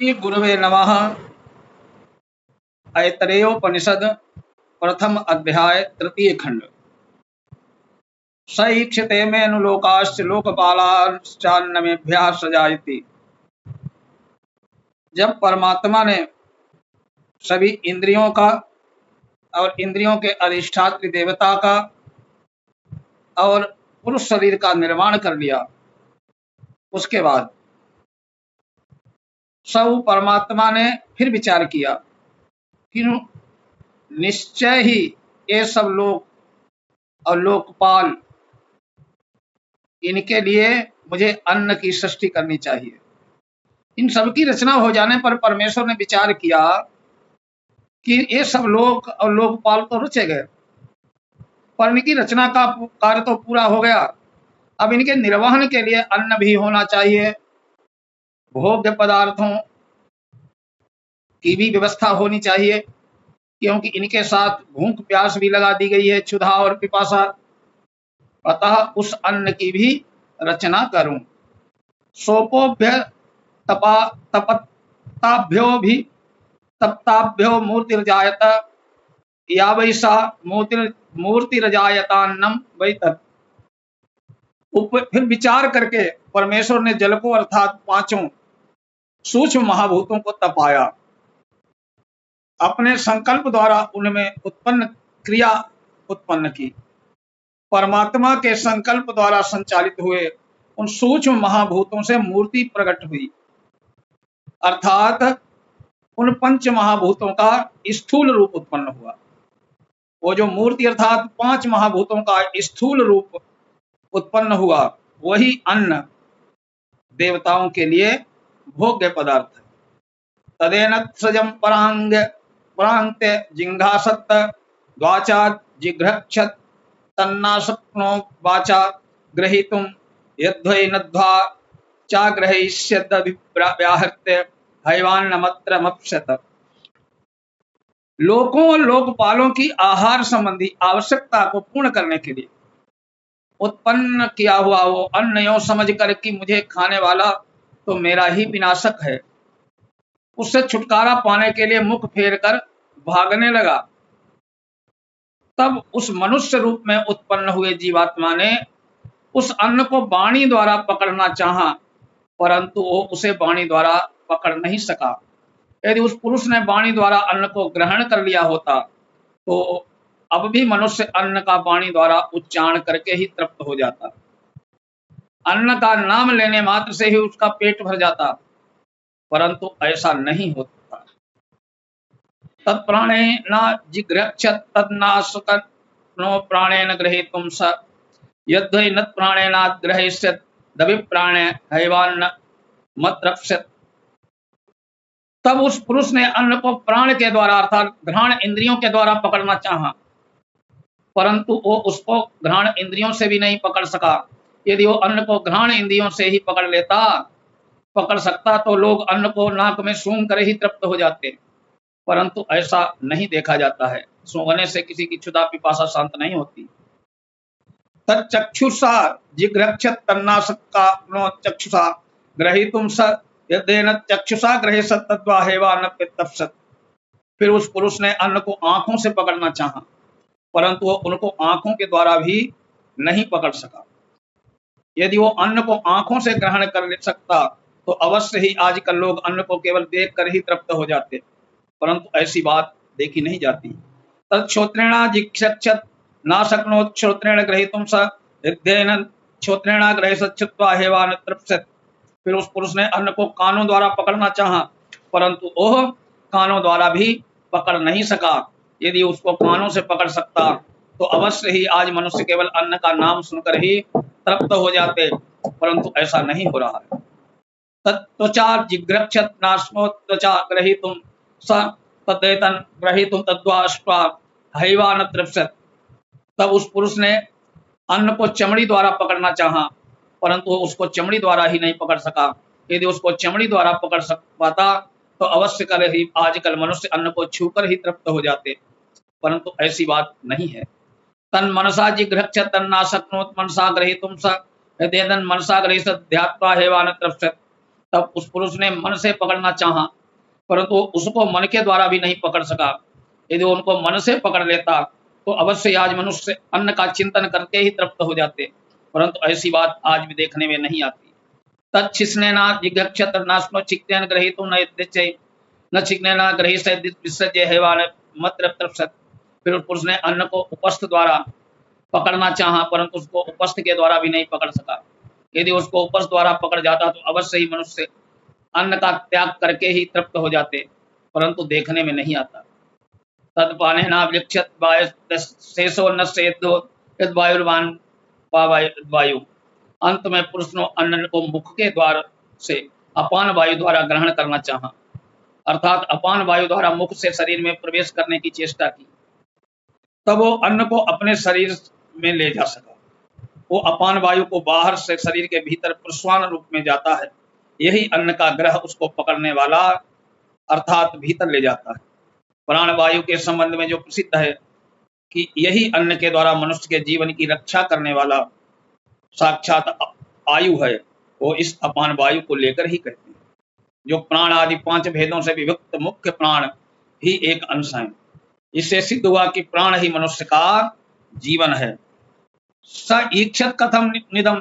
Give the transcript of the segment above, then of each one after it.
श्री गुरुवे नमः। ऐतरेयोपनिषद प्रथम अध्याय तृतीय खंड। स ईक्षते मेऽनुलोकाश्च लोकपालाश्चान्नमेभ्यः सजायति। जब परमात्मा ने सभी इंद्रियों का और इंद्रियों के अधिष्ठात्री देवता का और पुरुष शरीर का निर्माण कर लिया, उसके बाद सब परमात्मा ने फिर विचार किया कि निश्चय ही ये सब लोक और लोकपाल, इनके लिए मुझे अन्न की सृष्टि करनी चाहिए। इन सब की रचना हो जाने पर परमेश्वर ने विचार किया कि ये सब लोक और लोकपाल तो रचे गए, पर इनकी रचना का कार्य तो पूरा हो गया। अब इनके निर्वहन के लिए अन्न भी होना चाहिए, भोग्य पदार्थों की भी व्यवस्था होनी चाहिए, क्योंकि इनके साथ भूख प्यास भी लगा दी गई है, क्षुधा और पिपासा। अतः उस अन्न की भी रचना करूं। सोपोभ्य तपताभ्यो भी तप्ताभ्यो मूर्तिर्जायत या वै सा मूर्तिर्जायतान्नम वै तत्। फिर विचार करके परमेश्वर ने जल को अर्थात पांचों सूक्ष्म महाभूतों को तपाया, अपने संकल्प द्वारा उनमें उत्पन्न क्रिया उत्पन्न की। परमात्मा के संकल्प द्वारा संचालित हुए उन सूक्ष्म महाभूतों से मूर्ति प्रकट हुई, अर्थात उन पंच महाभूतों का स्थूल रूप उत्पन्न हुआ। वो जो मूर्ति अर्थात पांच महाभूतों का स्थूल रूप उत्पन्न हुआ, वही अन्न देवताओं के लिए भोग्य पदार्थ है। तदेनत्सजं परांते जिंघासत द्वाचा जिघ्रक्षत तन्नाशक्नो वाचा ग्रहीतुं यद्वै नद्वा चाग्रहीष्यदभिव्याहृत्य हैवान्नमत्रमप्स्यत। लोकों और लोकपालों की आहार संबंधी आवश्यकता को पूर्ण करने के लिए उत्पन्न किया हुआ वो अन्न यो समझ कर कि मुझे खाने वाला तो मेरा ही विनाशक है, उससे छुटकारा पाने के लिए मुख फेर कर भागने लगा। तब उस मनुष्य रूप में उत्पन्न हुए जीवात्मा ने उस अन्न को वाणी द्वारा पकड़ना चाहा, परंतु वो उसे वाणी द्वारा पकड़ नहीं सका। यदि उस पुरुष ने वाणी द्वारा अन्न को ग्रहण कर लिया होता तो अब भी मनुष्य अन्न का वाणी द्वारा उच्चारण करके ही तृप्त हो जाता। अन्न का नाम लेने मात्र से ही उसका पेट भर जाता, परंतु ऐसा नहीं होता। तत्प्राणेन जिघ्रक्षत तन्नाशक्नो प्राणेन ग्रहीतुं स यद्वै न प्राणेनाद्ग्रहीष्यत् दभिप्राणे हैवान्नमत्रप्स्यत्। तब उस पुरुष ने अन्न को प्राण के द्वारा अर्थात घ्राण इंद्रियों के द्वारा पकड़ना चाहा, परंतु वो उसको घ्राण इंद्रियों से भी नहीं पकड़ सका। यदि वो अन्न को घ्राण इंद्रियों से ही पकड़ सकता तो लोग अन्न को नाक में सूंघ कर ही तृप्त हो जाते, परंतु ऐसा नहीं देखा जाता है। सूंघने से किसी की क्षुधा पिपासा शांत नहीं होती। तच्चक्षुषा जिघ्रक्षत तन्नाशक्नो चक्षुषा ग्रहीतुं स यदेन चक्षुषा ग्रहेषत तद्वा हैवान्नमप्स्यत। फिर उस पुरुष ने अन्न को आंखों से पकड़ना चाहा, परंतु वो उनको आंखों के द्वारा भी नहीं पकड़ सका। यदि वो अन्न को आंखों से ग्रहण कर सकता तो अवश्य ही आजकल लोग अन्न को केवल देख कर ही तृप्त हो जाते, परंतु ऐसी बात देखी नहीं जाती। तत्श्रोत्रेण जिघ्रक्षत न शक्नोत् श्रोत्रेण ग्रहीतुं स यद्येन श्रोत्रेण ग्रहेषत श्रुत्वा हैवान्नमप्स्यत। फिर उस पुरुष ने अन्न को कानों द्वारा पकड़ना चाहा, परंतु वह कानों द्वारा भी पकड़ नहीं सका। यदि उसको कानों से पकड़ सकता तो अवश्य ही आज मनुष्य केवल अन्न का नाम सुनकर ही तृप्त हो जाते, परंतु ऐसा नहीं हो रहा है। तत्त्वचा जिघ्रक्षत नाशनो त्वचा ग्रहीतुं स तदेतन ग्रहीतुं तद्वाष्ट्वा हैवान्नमप्स्यत। तब उस पुरुष ने अन्न को चमड़ी द्वारा पकड़ना चाहा, परंतु वो उसको चमड़ी द्वारा ही नहीं पकड़ सका। यदि उसको चमड़ी द्वारा पकड़ पाता तो अवश्य कर ही आजकल मनुष्य अन्न को छूकर ही तृप्त हो जाते, परंतु ऐसी बात नहीं है। तन मनसा जिघ्रक्षत तन्नाशक्नोत् मनसा ग्रहीतुं स यदेदं मनसा ग्रहीष्यत् ध्यात्वा हैवान्नमप्स्यत। तब उस पुरुष ने मन से पकड़ना चाहा, परंतु उसको मन के द्वारा भी नहीं पकड़ सका। यदि उनको मन से पकड़ लेता तो अवश्य आज मनुष्य अन्न का चिंतन करके ही तृप्त हो जाते, परंतु ऐसी बात आज भी देखने में नहीं आती। तच्छिस्नेना जिघक्षत नास्नो चिक्तेन ग्रहीतो न यद्यचै न चिक्नेना ग्रहीष्यति विसर्ज्य हैवान मत्र तृप्सत। फिर उस पुरुष ने अन्न को उपस्थ द्वारा पकड़ना चाहा, परंतु उसको उपस्थ के द्वारा भी नहीं पकड़ सका। यदि उसको उपस्थ द्वारा पकड़ जाता तो अवश्य ही मनुष्य अन्न का त्याग करके ही तृप्त हो जाते, परंतु देखने में नहीं आता। तत्पानेनाभिलिख्यत शेषो न सेदो यद्वायुर्वान वायु। अंत में पुरुष ने अन्न को मुख के द्वार से अपान वायु द्वारा ग्रहण करना चाहा, अर्थात अपान वायु द्वारा मुख से शरीर में प्रवेश करने की चेष्टा की, तब वो अन्न को अपने शरीर में ले जा सका। वो अपान वायु को बाहर से शरीर के भीतर प्रश्वान रूप में जाता है, यही अन्न का ग्रह उसको पकड़ने वाला अर्थात भीतर ले जाता है। प्राण वायु के संबंध में जो प्रसिद्ध है कि यही अन्न के द्वारा मनुष्य के जीवन की रक्षा करने वाला साक्षात आयु है, वो इस अपान वायु को लेकर ही कहते हैं। जो प्राण आदि 5 भेदों से विभक्त मुख्य प्राण ही एक अंश है। इससे सिद्ध हुआ कि प्राण ही मनुष्य का जीवन है। स ईक्षत कथम निदम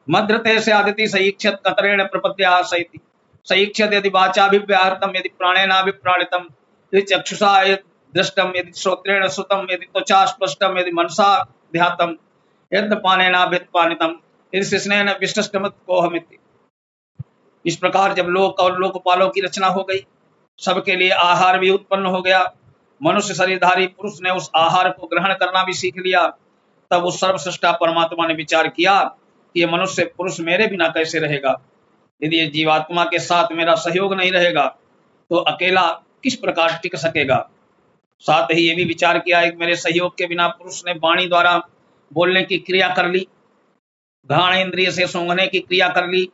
मद्रते से आदिति स ईक्षत कतरेण प्रपद्या सैति स ईक्षत यदि वाचाभिव्याहृतम यदि प्राणेनाभिप्राणितम यदि चक्षुषा दृष्टम यदि श्रोत्रेण श्रुतम यदि त्वचा स्पष्टम यदि मनसा ध्यातम यदि पानेनाभिपानितम यदि शिश्नेन विष्टमत कोहमिति। इस प्रकार जब लोक और लोकपालों की रचना हो गई, सबके लिए आहार भी उत्पन्न हो गया, मनुष्य शरीरधारी पुरुष ने उस आहार को ग्रहण करना भी सीख लिया, तब उस सर्वश्रेष्ठा परमात्मा ने विचार किया कि ये मनुष्य पुरुष मेरे बिना कैसे रहेगा। यदि ये जीवात्मा के साथ मेरा सहयोग नहीं रहेगा तो अकेला किस प्रकार टिक सकेगा। साथ ही ये भी विचार किया है कि मेरे सहयोग के बिना पुरुष ने वाणी द्वारा बोलने की क्रिया कर ली, घ्राण इंद्रिय से सूंघने की क्रिया कर ली,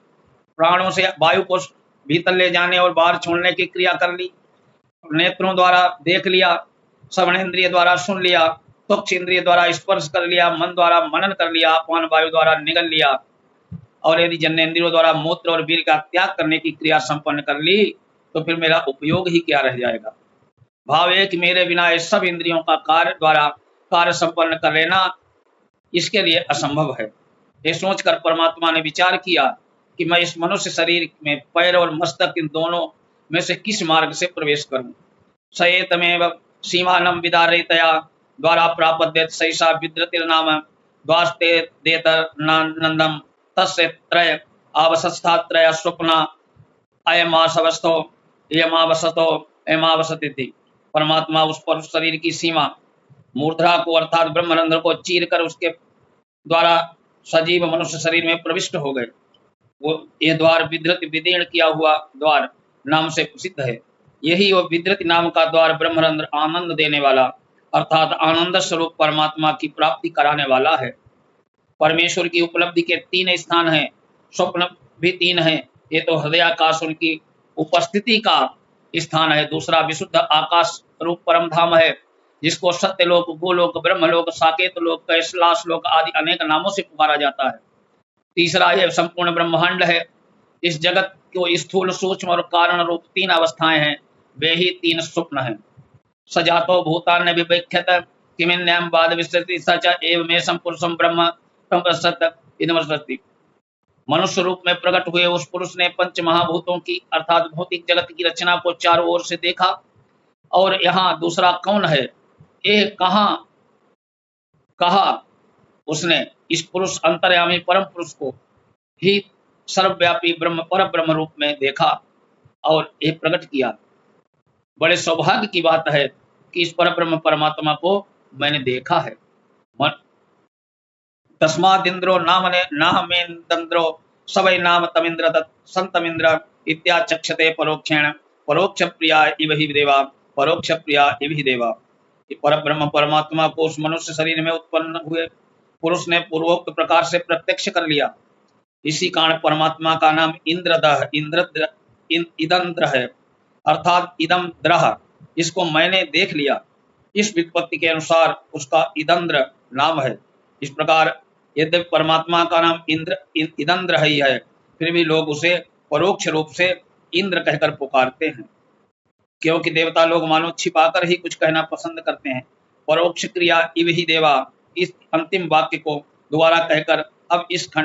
प्राणों से वायु को भीतर ले जाने और बाहर छोड़ने की क्रिया कर ली, नेत्रों द्वारा देख लिया, श्रवण इंद्रिय द्वारा सुन लिया, त्वच इंद्रिय द्वारा स्पर्श कर लिया, मन द्वारा मनन कर लिया, अपान वायु द्वारा निगल लिया, और यदि जन्नेन्द्रियों द्वारा मूत्र और वीर का त्याग करने की क्रिया संपन्न कर ली तो फिर मेरा उपयोग ही क्या रह जाएगा। भाव है कि मेरे बिना इस सब इंद्रियों का कार्य द्वारा कार्य संपन्न कर लेना इसके लिए असंभव है। ये सोचकर परमात्मा ने विचार किया कि मैं इस मनुष्य शरीर में पैर और मस्तक इन दोनों में से किस मार्ग से प्रवेश करूं। सएतमेव सीमानम विदारयतया द्वारा प्रापद्यत सैषा विद्रतिर्नाम द्वास्ते देतनंदम तस्य त्रय आवसस्थात्रय स्वप्ना अयमासवस्थो यमावसतो एमावसति। परमात्मा उस पर शरीर की सीमा मूर्धा को अर्थात ब्रह्मरंध्र को चीर कर उसके द्वारा सजीव मनुष्य शरीर में प्रविष्ट हो गए। वो ये द्वार विद्रति विदीर्ण किया हुआ द्वार नाम से प्रसिद्ध है। यही वो विद्रति नाम का द्वार ब्रह्मरंध्र आनंद देने वाला अर्थात आनंद स्वरूप परमात्मा की प्राप्ति कराने वाला है। परमेश्वर की उपलब्धि के 3 स्थान हैं, स्वप्न भी 3 हैं। ये तो हृदयाकाश उनकी उपस्थिति का स्थान है, दूसरा विशुद्ध आकाश रूप परम धाम है जिसको सत्यलोक, गोलोक, ब्रह्मलोक, साकेत लोक, कैलाश लोक आदि अनेक नामों से पुकारा जाता है। तीसरा यह संपूर्ण ब्रह्मांड है। इस जगत को स्थूल, सूक्ष्म और कारण रूप 3 अवस्थाएं हैं, वे ही 3 स्वप्न हैं। सजातो भूतान्य विवेख्यत किमिन्याम वाद विस्तृति सच एवमेशं पुरुषं ब्रह्म संपश्यत इदमस्ति। मनुष्य रूप में प्रकट हुए उस पुरुष ने 5 महाभूतों की अर्थात भौतिक जगत की रचना को चारों ओर से देखा और यहाँ दूसरा कौन है ये कहा उसने इस पुरुष अंतर्यामी परम पुरुष को ही सर्वव्यापी ब्रह्म पर ब्रह्म रूप में देखा और ये प्रकट किया। बड़े सौभाग्य की बात है कि इस पर ब्रह्म परमात्मा को मैंने देखा है। तस्मादिंद्रो नाहमेन्द्रो सवै नाम तमिंद्र संतमिंद्र इत्याचक्षते परोक्षेण परोक्ष प्रिया इव ही देवा परोक्ष प्रिया इव ही देवा। पर ब्रह्म परमात्मा को उस मनुष्य शरीर में उत्पन्न हुए पुरुष ने पूर्वोक्त प्रकार से प्रत्यक्ष कर लिया। इसी कारण परमात्मा का नाम इंद्रदह इदंद्र है अर्थात इदम द्रह। इसको मैंने देख लिया। इस व्युत्पत्ति के अनुसार उसका इदंद्र नाम है। इस प्रकार यद्यपि परमात्मा का नाम इदंद्र ही है, फिर भी लोग उसे परोक्ष रूप से इंद्र कहकर पुकारते हैं, क्योंकि देवता लोग मानो छिपाकर ही कुछ कहना पसंद करते हैं। परोक्ष क्रिया इव ही देवा, इस अंतिम वाक्य को दोबारा कहकर अब इस खंड